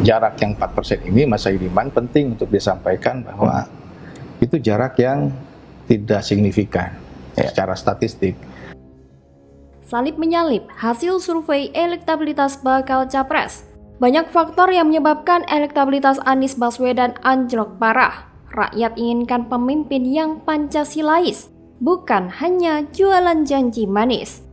jarak yang 4% ini, Mas Saidiman, penting untuk disampaikan bahwa itu jarak yang tidak signifikan secara statistik. Salib menyalip hasil survei elektabilitas bakal capres. Banyak faktor yang menyebabkan elektabilitas Anies Baswedan anjlok parah. Rakyat inginkan pemimpin yang Pancasilais, bukan hanya jualan janji manis.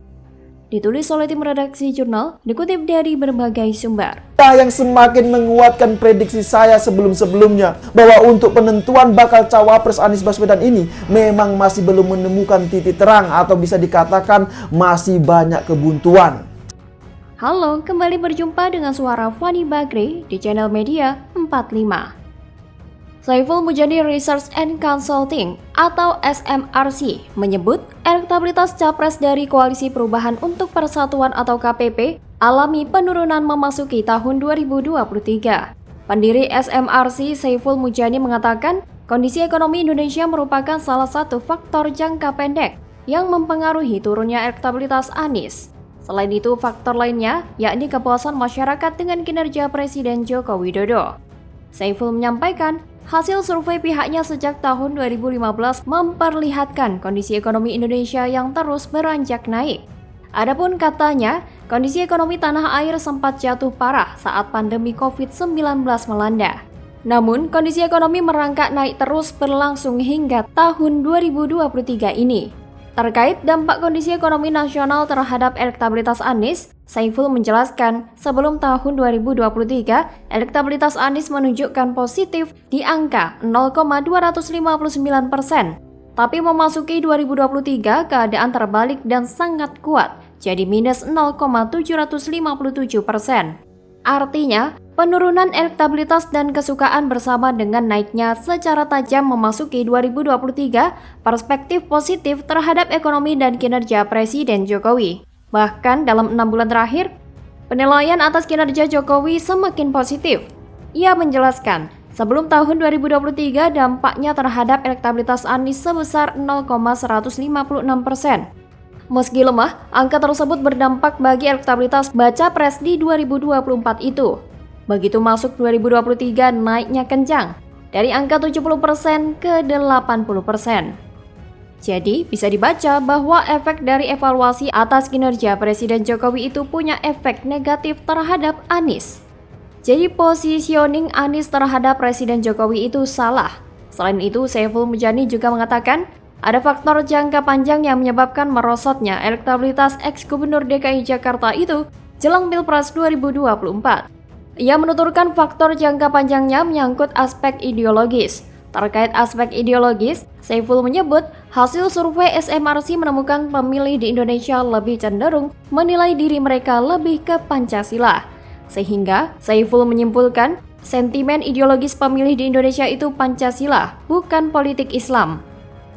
Ditulis oleh tim redaksi jurnal, dikutip dari berbagai sumber. Yang semakin menguatkan prediksi saya sebelum-sebelumnya bahwa untuk penentuan bakal cawapres Anies Baswedan ini memang masih belum menemukan titik terang atau bisa dikatakan masih banyak kebuntuan. Halo, kembali berjumpa dengan suara Fani Bagri di channel Media 45. Saiful Mujani Research and Consulting atau SMRC menyebut elektabilitas capres dari Koalisi Perubahan untuk Persatuan atau KPP alami penurunan memasuki tahun 2023. Pendiri SMRC Saiful Mujani mengatakan kondisi ekonomi Indonesia merupakan salah satu faktor jangka pendek yang mempengaruhi turunnya elektabilitas Anies. Selain itu, faktor lainnya yakni kepuasan masyarakat dengan kinerja Presiden Joko Widodo. Saiful menyampaikan, hasil survei pihaknya sejak tahun 2015 memperlihatkan kondisi ekonomi Indonesia yang terus beranjak naik. Adapun katanya, kondisi ekonomi tanah air sempat jatuh parah saat pandemi COVID-19 melanda. Namun, kondisi ekonomi merangkak naik terus berlangsung hingga tahun 2023 ini. Terkait dampak kondisi ekonomi nasional terhadap elektabilitas Anies, Saiful menjelaskan sebelum tahun 2023, elektabilitas Anies menunjukkan positif di angka 0,259%. Tapi memasuki 2023, keadaan terbalik dan sangat kuat, jadi minus 0,757%. Artinya, penurunan elektabilitas dan kesukaan bersama dengan naiknya secara tajam memasuki 2023, perspektif positif terhadap ekonomi dan kinerja Presiden Jokowi. Bahkan dalam 6 bulan terakhir, penilaian atas kinerja Jokowi semakin positif. Ia menjelaskan, sebelum tahun 2023 dampaknya terhadap elektabilitas Anies sebesar 0,156%. Meski lemah, angka tersebut berdampak bagi elektabilitas baca pres di 2024 itu. Begitu masuk 2023 naiknya kencang, dari angka 70% ke 80%. Jadi, bisa dibaca bahwa efek dari evaluasi atas kinerja Presiden Jokowi itu punya efek negatif terhadap Anies. Jadi, positioning Anies terhadap Presiden Jokowi itu salah. Selain itu, Saiful Mujani juga mengatakan, ada faktor jangka panjang yang menyebabkan merosotnya elektabilitas ex-gubernur DKI Jakarta itu jelang Pilpres 2024. Ia menuturkan faktor jangka panjangnya menyangkut aspek ideologis. Terkait aspek ideologis, Saiful menyebut hasil survei SMRC menemukan pemilih di Indonesia lebih cenderung menilai diri mereka lebih ke Pancasila. Sehingga Saiful menyimpulkan sentimen ideologis pemilih di Indonesia itu Pancasila, bukan politik Islam.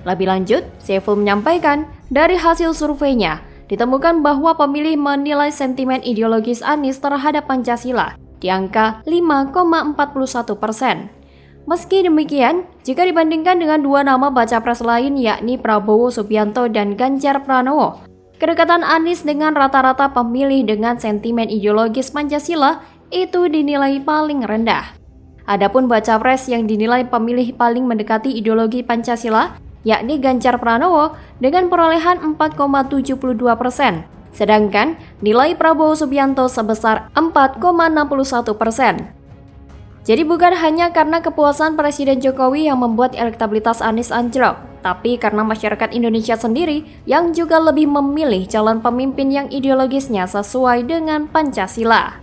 Lebih lanjut, Saiful menyampaikan, dari hasil surveinya, ditemukan bahwa pemilih menilai sentimen ideologis Anies terhadap Pancasila di angka 5,41%. Meski demikian, jika dibandingkan dengan dua nama baca pres lain yakni Prabowo Subianto dan Ganjar Pranowo, kedekatan Anies dengan rata-rata pemilih dengan sentimen ideologis Pancasila itu dinilai paling rendah. Adapun baca pres yang dinilai pemilih paling mendekati ideologi Pancasila, yakni Ganjar Pranowo dengan perolehan 4,72%, sedangkan nilai Prabowo Subianto sebesar 4,61%. Jadi bukan hanya karena kepuasan Presiden Jokowi yang membuat elektabilitas Anies anjlok, tapi karena masyarakat Indonesia sendiri yang juga lebih memilih calon pemimpin yang ideologisnya sesuai dengan Pancasila.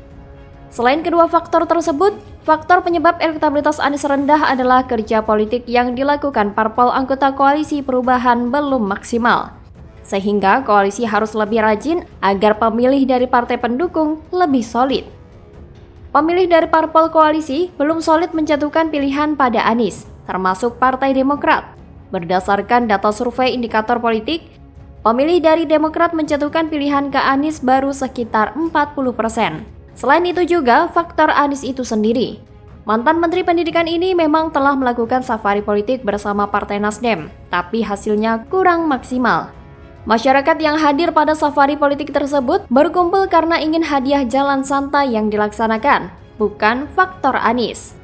Selain kedua faktor tersebut, faktor penyebab elektabilitas Anies rendah adalah kerja politik yang dilakukan parpol anggota Koalisi Perubahan belum maksimal. Sehingga koalisi harus lebih rajin agar pemilih dari partai pendukung lebih solid. Pemilih dari parpol koalisi belum solid menjatuhkan pilihan pada Anies, termasuk Partai Demokrat. Berdasarkan data survei indikator politik, pemilih dari Demokrat menjatuhkan pilihan ke Anies baru sekitar 40%. Selain itu juga faktor Anies itu sendiri. Mantan Menteri Pendidikan ini memang telah melakukan safari politik bersama Partai Nasdem, tapi hasilnya kurang maksimal. Masyarakat yang hadir pada safari politik tersebut berkumpul karena ingin hadiah jalan santai yang dilaksanakan. bukan faktor Anies.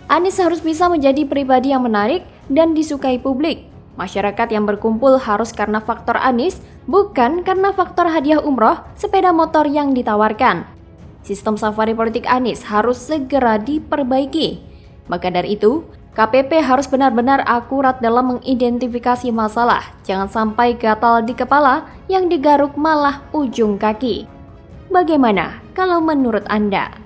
Anies harus bisa menjadi pribadi yang menarik dan disukai publik. Masyarakat yang berkumpul harus karena faktor Anies, bukan karena faktor hadiah umroh, sepeda motor yang ditawarkan. Sistem safari politik Anies harus segera diperbaiki. Maka dari itu, KPP harus benar-benar akurat dalam mengidentifikasi masalah. Jangan sampai gatal di kepala yang digaruk malah ujung kaki. Bagaimana kalau menurut Anda?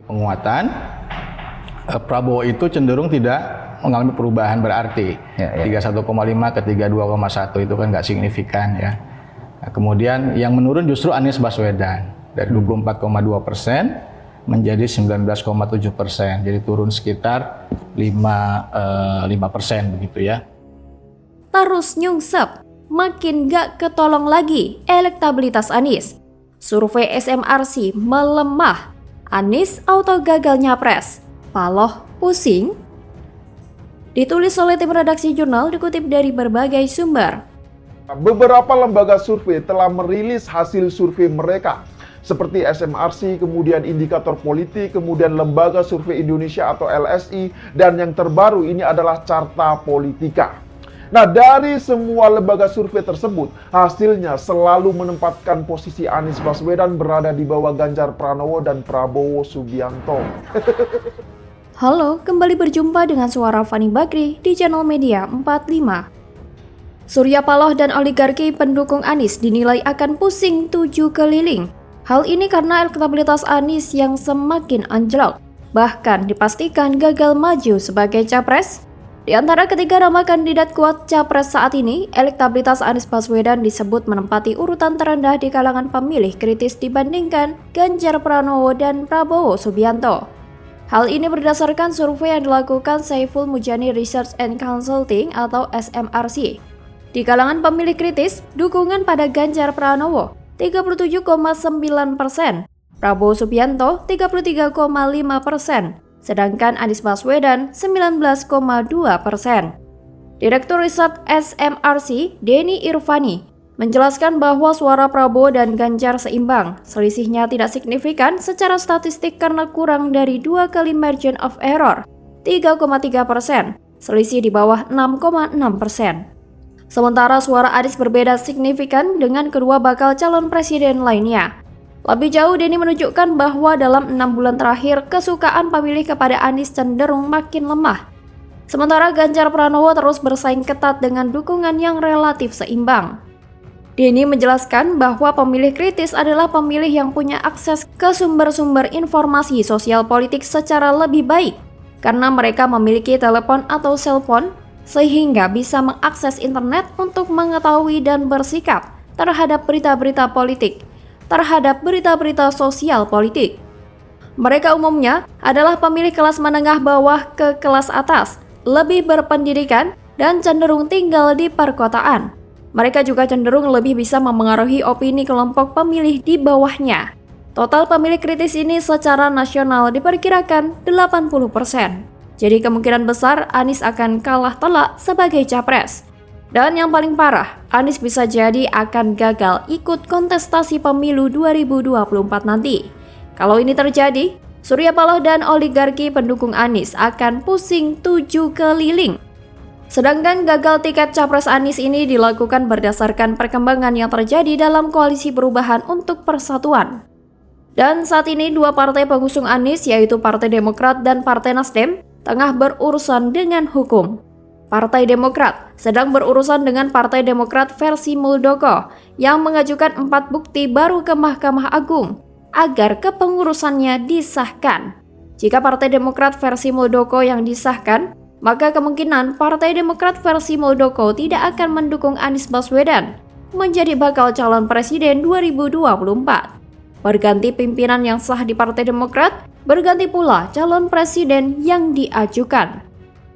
Penguatan, Prabowo itu cenderung tidak mengalami perubahan berarti. 31,5 ke 32,1 itu kan nggak signifikan ya. Nah, kemudian yang menurun justru Anies Baswedan dari 24,2% menjadi 19,7%. Jadi turun sekitar 5% begitu ya. Terus nyungsep, makin gak ketolong lagi elektabilitas Anies. Survei SMRC melemah. Anies auto gagal nyapres. Paloh pusing? Ditulis oleh tim redaksi jurnal dikutip dari berbagai sumber. Beberapa lembaga survei telah merilis hasil survei mereka, seperti SMRC, kemudian Indikator Politik, kemudian Lembaga Survei Indonesia atau LSI, dan yang terbaru ini adalah Carta Politika. Nah, dari semua lembaga survei tersebut, hasilnya selalu menempatkan posisi Anies Baswedan berada di bawah Ganjar Pranowo dan Prabowo Subianto. Halo, kembali berjumpa dengan suara Fani Bakri di channel Media 45. Surya Paloh dan oligarki pendukung Anies dinilai akan pusing 7 keliling. Hal ini karena elektabilitas Anies yang semakin anjlok, bahkan dipastikan gagal maju sebagai capres. Di antara ketiga nama kandidat kuat capres saat ini, elektabilitas Anies Baswedan disebut menempati urutan terendah di kalangan pemilih kritis dibandingkan Ganjar Pranowo dan Prabowo Subianto. Hal ini berdasarkan survei yang dilakukan Saiful Mujani Research and Consulting atau SMRC. Di kalangan pemilih kritis, dukungan pada Ganjar Pranowo 37,9%, Prabowo Subianto 33,5%, sedangkan Anies Baswedan 19,2%. Direktur Riset SMRC, Denny Irvani, menjelaskan bahwa suara Prabowo dan Ganjar seimbang. Selisihnya tidak signifikan secara statistik karena kurang dari 2 kali margin of error, 3,3%, selisih di bawah 6,6%. Sementara suara Anies berbeda signifikan dengan kedua bakal calon presiden lainnya. Lebih jauh, Denny menunjukkan bahwa dalam 6 bulan terakhir, kesukaan pemilih kepada Anies cenderung makin lemah. Sementara Ganjar Pranowo terus bersaing ketat dengan dukungan yang relatif seimbang. Denny menjelaskan bahwa pemilih kritis adalah pemilih yang punya akses ke sumber-sumber informasi sosial politik secara lebih baik, karena mereka memiliki telepon atau selpon, sehingga bisa mengakses internet untuk mengetahui dan bersikap terhadap berita-berita politik, terhadap berita-berita sosial politik. Mereka umumnya adalah pemilih kelas menengah bawah ke kelas atas, lebih berpendidikan, dan cenderung tinggal di perkotaan. Mereka juga cenderung lebih bisa memengaruhi opini kelompok pemilih di bawahnya. Total pemilih kritis ini secara nasional diperkirakan 80%. Jadi kemungkinan besar Anies akan kalah telak sebagai capres. Dan yang paling parah, Anies bisa jadi akan gagal ikut kontestasi pemilu 2024 nanti. Kalau ini terjadi, Surya Paloh dan oligarki pendukung Anies akan pusing 7 keliling. Sedangkan gagal tiket capres Anies ini dilakukan berdasarkan perkembangan yang terjadi dalam koalisi perubahan untuk persatuan. Dan saat ini dua partai pengusung Anies yaitu Partai Demokrat dan Partai Nasdem tengah berurusan dengan hukum. Partai Demokrat sedang berurusan dengan Partai Demokrat versi Muldoko yang mengajukan 4 bukti baru ke Mahkamah Agung agar kepengurusannya disahkan. Jika Partai Demokrat versi Muldoko yang disahkan, maka kemungkinan Partai Demokrat versi Muldoko tidak akan mendukung Anies Baswedan menjadi bakal calon presiden 2024. Berganti pimpinan yang sah di Partai Demokrat, berganti pula calon presiden yang diajukan.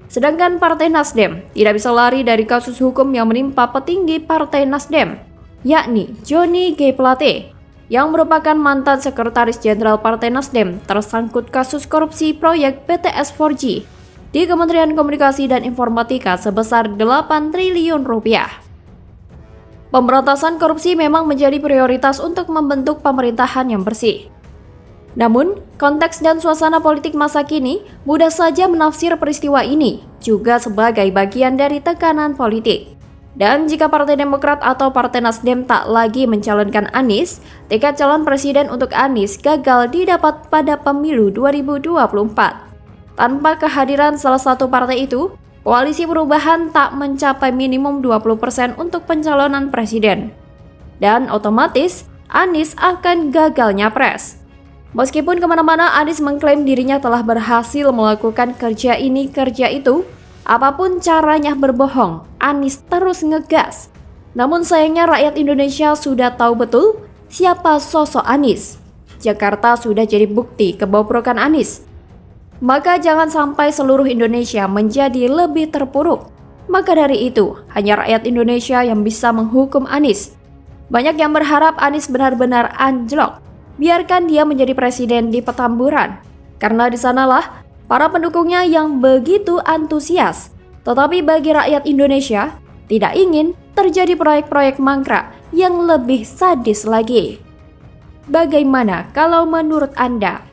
Sedangkan Partai Nasdem tidak bisa lari dari kasus hukum yang menimpa petinggi Partai Nasdem, yakni Johnny G. Plate. yang merupakan mantan Sekretaris Jenderal Partai Nasdem tersangkut kasus korupsi proyek BTS 4G di Kementerian Komunikasi dan Informatika sebesar 8 triliun rupiah. Pemberantasan korupsi memang menjadi prioritas untuk membentuk pemerintahan yang bersih. Namun, konteks dan suasana politik masa kini mudah saja menafsir peristiwa ini juga sebagai bagian dari tekanan politik. Dan jika Partai Demokrat atau Partai Nasdem tak lagi mencalonkan Anies, tiket calon presiden untuk Anies gagal didapat pada pemilu 2024. Tanpa kehadiran salah satu partai itu, Koalisi Perubahan tak mencapai minimum 20% untuk pencalonan presiden. Dan otomatis, Anies akan gagal nyapres. Meskipun kemana-mana Anies mengklaim dirinya telah berhasil melakukan kerja ini kerja itu, apapun caranya berbohong, Anies terus ngegas. Namun sayangnya rakyat Indonesia sudah tahu betul siapa sosok Anies. Jakarta sudah jadi bukti kebobrokan Anies. Maka jangan sampai seluruh Indonesia menjadi lebih terpuruk. Maka dari itu, hanya rakyat Indonesia yang bisa menghukum Anies. Banyak yang berharap Anies benar-benar anjlok. Biarkan dia menjadi presiden di Petamburan, karena di sanalah para pendukungnya yang begitu antusias. Tetapi bagi rakyat Indonesia, tidak ingin terjadi proyek-proyek mangkrak yang lebih sadis lagi. Bagaimana kalau menurut Anda?